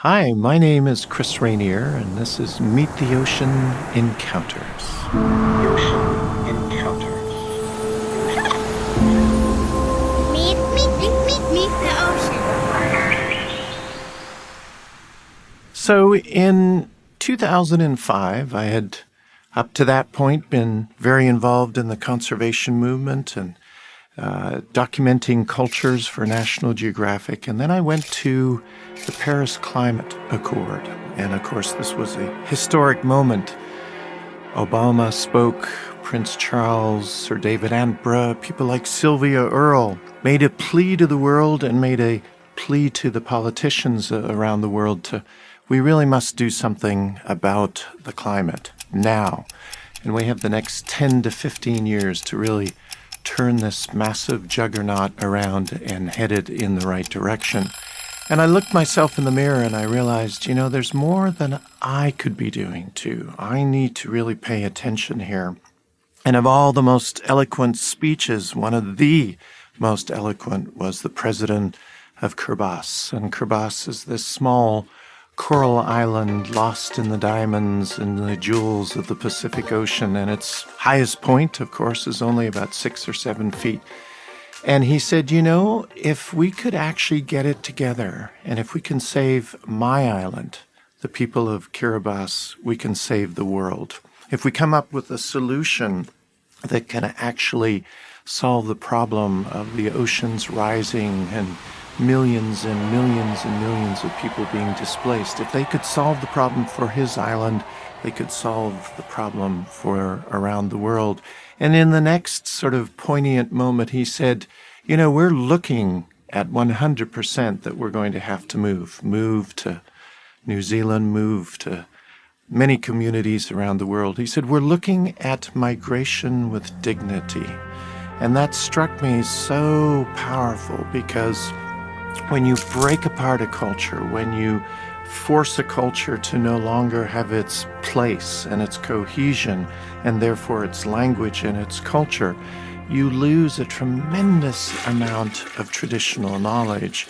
Hi, my name is Chris Rainier, and this is Meet the Ocean Encounters. The Ocean Encounters. Meet the ocean. So in 2005, I had, up to that point, been very involved in the conservation movement and documenting cultures for National Geographic. And then I went to the Paris Climate Accord. And of course, this was a historic moment. Obama spoke, Prince Charles, Sir David Attenborough, people like Sylvia Earle made a plea to the world and made a plea to the politicians around the world we really must do something about the climate now. And we have the next 10 to 15 years to really turn this massive juggernaut around and head it in the right direction. And I looked myself in the mirror and I realized, there's more than I could be doing too. I need to really pay attention here. And of all the most eloquent speeches, one of the most eloquent was the president of Kiribati. And Kiribati is this small coral island lost in the diamonds and the jewels of the Pacific Ocean. And its highest point, of course, is only about 6 or 7 feet. And he said, if we could actually get it together, and if we can save my island, the people of Kiribati, we can save the world. If we come up with a solution that can actually solve the problem of the oceans rising and millions and millions and millions of people being displaced, if they could solve the problem for his island, they could solve the problem for around the world. And in the next sort of poignant moment, he said, we're looking at 100% that we're going to have to move to New Zealand, move to many communities around the world. He said, we're looking at migration with dignity. And that struck me so powerful because when you break apart a culture, when you force a culture to no longer have its place and its cohesion, and therefore its language and its culture, you lose a tremendous amount of traditional knowledge.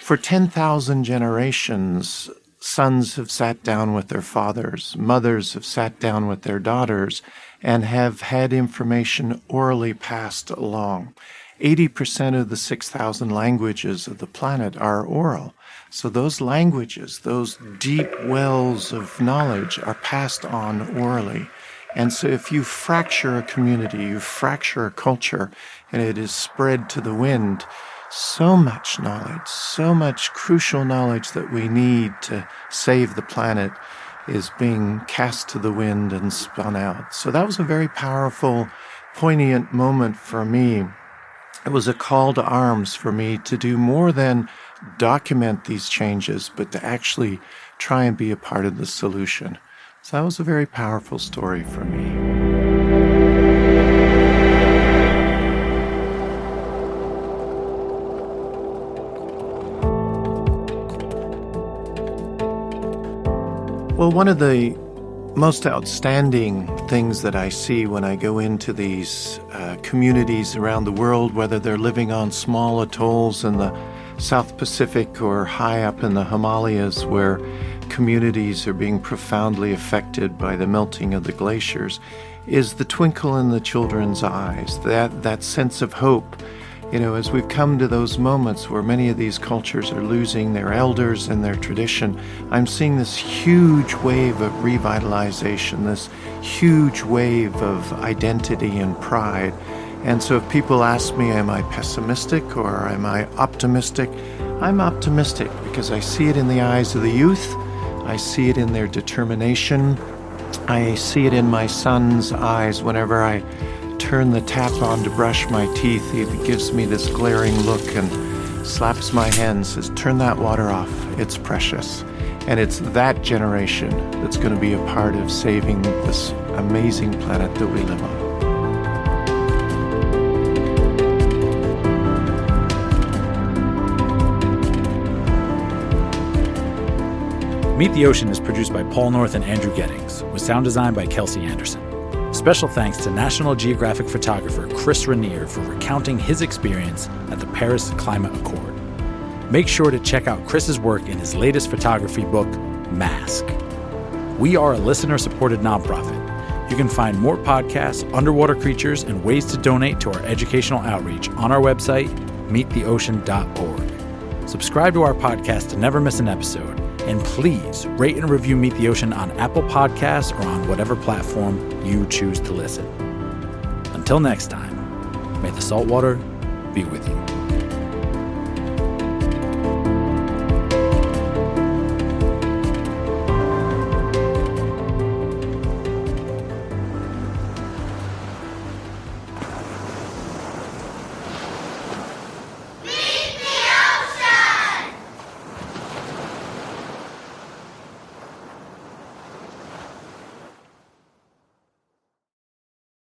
For 10,000 generations, sons have sat down with their fathers, mothers have sat down with their daughters, and have had information orally passed along. 80% of the 6,000 languages of the planet are oral. So those languages, those deep wells of knowledge are passed on orally. And so if you fracture a community, you fracture a culture, and it is spread to the wind, so much knowledge, so much crucial knowledge that we need to save the planet is being cast to the wind and spun out. So that was a very powerful, poignant moment for me. It was a call to arms for me to do more than document these changes, but to actually try and be a part of the solution. So that was a very powerful story for me. Well, one of the most outstanding things that I see when I go into these communities around the world, whether they're living on small atolls in the South Pacific or high up in the Himalayas where communities are being profoundly affected by the melting of the glaciers, is the twinkle in the children's eyes, that sense of hope. As we've come to those moments where many of these cultures are losing their elders and their tradition, I'm seeing this huge wave of revitalization, this huge wave of identity and pride. And so if people ask me, am I pessimistic or am I optimistic? I'm optimistic because I see it in the eyes of the youth. I see it in their determination. I see it in my son's eyes whenever I turn the tap on to brush my teeth. He gives me this glaring look and slaps my hand and says, turn that water off, it's precious. And it's that generation that's going to be a part of saving this amazing planet that we live on. Meet the Ocean is produced by Paul North and Andrew Gettings, with sound design by Kelsey Anderson. Special thanks to National Geographic photographer Chris Rainier for recounting his experience at the Paris Climate Accord. make sure to check out Chris's work in his latest photography book, Mask. We are a listener-supported nonprofit. You can find more podcasts, underwater creatures, and ways to donate to our educational outreach on our website, meettheocean.org. Subscribe to our podcast to never miss an episode, and please rate and review Meet the Ocean on Apple Podcasts or on whatever platform you choose to listen. Until next time, may the saltwater be with you.